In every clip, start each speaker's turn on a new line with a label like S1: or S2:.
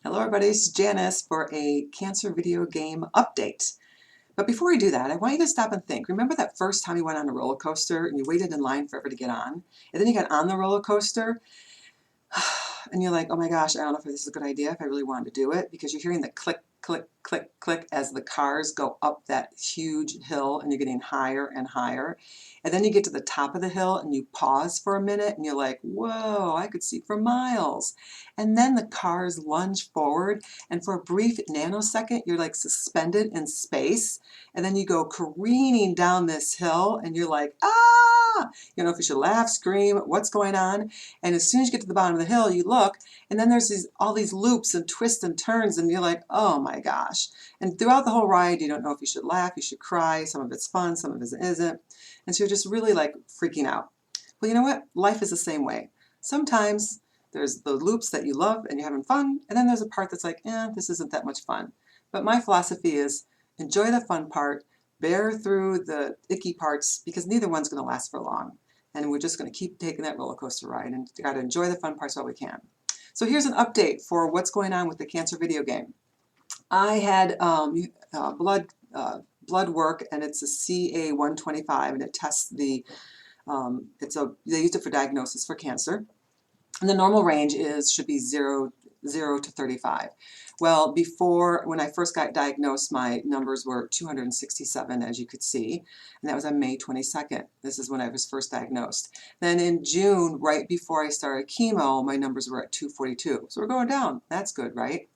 S1: Hello everybody, this is Janice for a cancer video game update. But before we do that, I want you to stop and think. Remember that first time you went on a roller coaster and you waited in line forever to get on? And then you got on the roller coaster and you're like, oh my gosh, I don't know if this is a good idea, if I really wanted to do it, because you're hearing the click, click, click, click as the cars go up that huge hill and you're getting higher and higher. And then you get to the top of the hill and you pause for a minute and you're like, whoa, I could see for miles. And then the cars lunge forward and for a brief nanosecond, you're like suspended in space. And then you go careening down this hill and you're like, ah, you know if you should laugh, scream, what's going on? And as soon as you get to the bottom of the hill, you look, and then there's all these loops and twists and turns, and you're like, oh my gosh. And throughout the whole ride, you don't know if you should laugh, you should cry. Some of it's fun, some of it isn't. And so you're just really like freaking out. Well, you know what? Life is the same way. Sometimes there's the loops that you love and you're having fun, and then there's a part that's like, this isn't that much fun. But my philosophy is enjoy the fun part, bear through the icky parts, because neither one's going to last for long. And we're just going to keep taking that roller coaster ride and got to enjoy the fun parts while we can. So here's an update for what's going on with the cancer video game. I had blood work, and it's a CA-125, and it tests the they used it for diagnosis for cancer, and the normal range should be 0 to 35. Well, before, when I first got diagnosed, my numbers were 267, as you could see, and that was on May 22nd. This is when I was first diagnosed. Then in June, right before I started chemo, my numbers were at 242. So we're going down. That's good, right?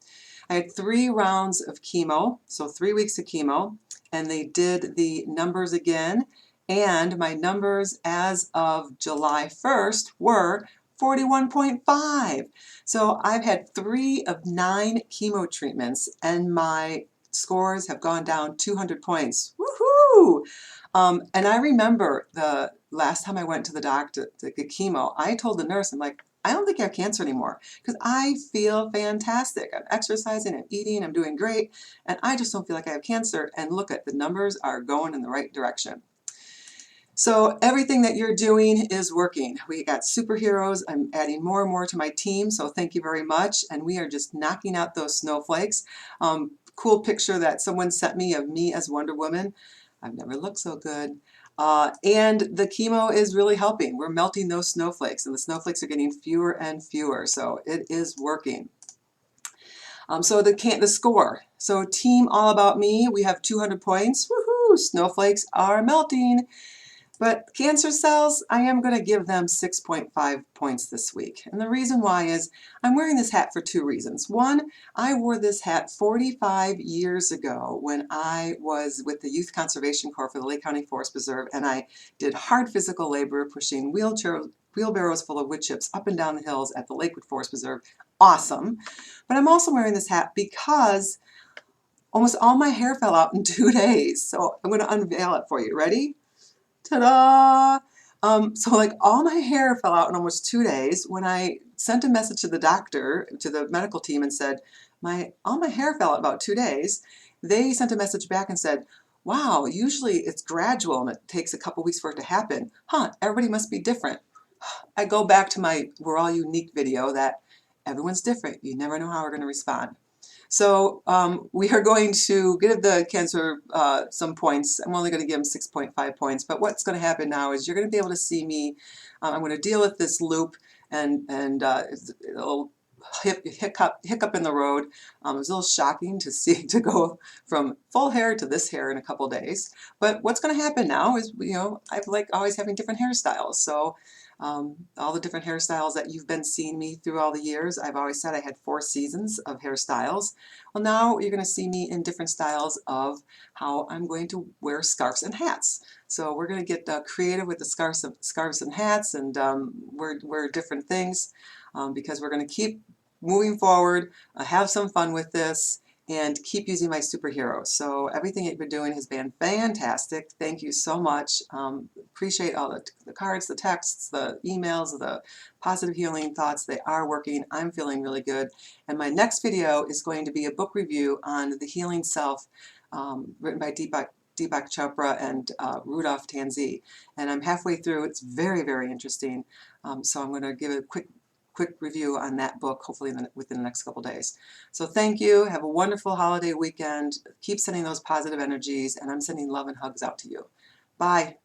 S1: I had 3 rounds of chemo, so 3 weeks of chemo, and they did the numbers again, and my numbers as of July 1st were 41.5. So I've had 3 of 9 chemo treatments and my scores have gone down 200 points. Woohoo! And I remember the last time I went to the doctor to get chemo, I told the nurse, I'm like, I don't think I have cancer anymore because I feel fantastic. I'm exercising, I'm eating, I'm doing great, and I just don't feel like I have cancer. And look at the numbers are going in the right direction. So everything that you're doing is working. We got superheroes. I'm adding more and more to my team, so thank you very much. And we are just knocking out those snowflakes. Cool picture that someone sent me of me as Wonder Woman. I've never looked so good. And the chemo is really helping. We're melting those snowflakes, and the snowflakes are getting fewer and fewer, so it is working. So the score. So Team All About Me, we have 200 points. Woohoo! Snowflakes are melting. But cancer cells, I am going to give them 6.5 points this week. And the reason why is I'm wearing this hat for 2 reasons. One, I wore this hat 45 years ago when I was with the Youth Conservation Corps for the Lake County Forest Preserve, and I did hard physical labor pushing wheelbarrows full of wood chips up and down the hills at the Lakewood Forest Preserve. Awesome. But I'm also wearing this hat because almost all my hair fell out in 2 days. So I'm going to unveil it for you. Ready? Ta-da! So like all my hair fell out in almost 2 days. When I sent a message to the doctor, to the medical team, and said, all my hair fell out about 2 days, they sent a message back and said, wow, usually it's gradual and it takes a couple weeks for it to happen. Huh, everybody must be different. I go back to my We're All Unique video that everyone's different. You never know how we're going to respond. So we are going to give the cancer some points. I'm only going to give them 6.5 points, but what's going to happen now is you're going to be able to see me. I'm going to deal with this loop and a little hiccup in the road. It was a little shocking to see to go from full hair to this hair in a couple days. But what's going to happen now is, I've like always having different hairstyles. So all the different hairstyles that you've been seeing me through all the years. I've always said I had 4 seasons of hairstyles. Well, now you're going to see me in different styles of how I'm going to wear scarves and hats. So we're going to get creative with the scarves and hats, and wear different things because we're going to keep moving forward, have some fun with this, and keep using my superheroes. So everything that you've been doing has been fantastic. Thank you so much. Appreciate all the cards, the texts, the emails, the positive healing thoughts. They are working. I'm feeling really good. And my next video is going to be a book review on The Healing Self, written by Deepak Chopra and Rudolph Tanzi. And I'm halfway through. It's very, very interesting. So I'm going to give a quick quick review on that book, hopefully within the next couple days. So thank you. Have a wonderful holiday weekend. Keep sending those positive energies, and I'm sending love and hugs out to you. Bye.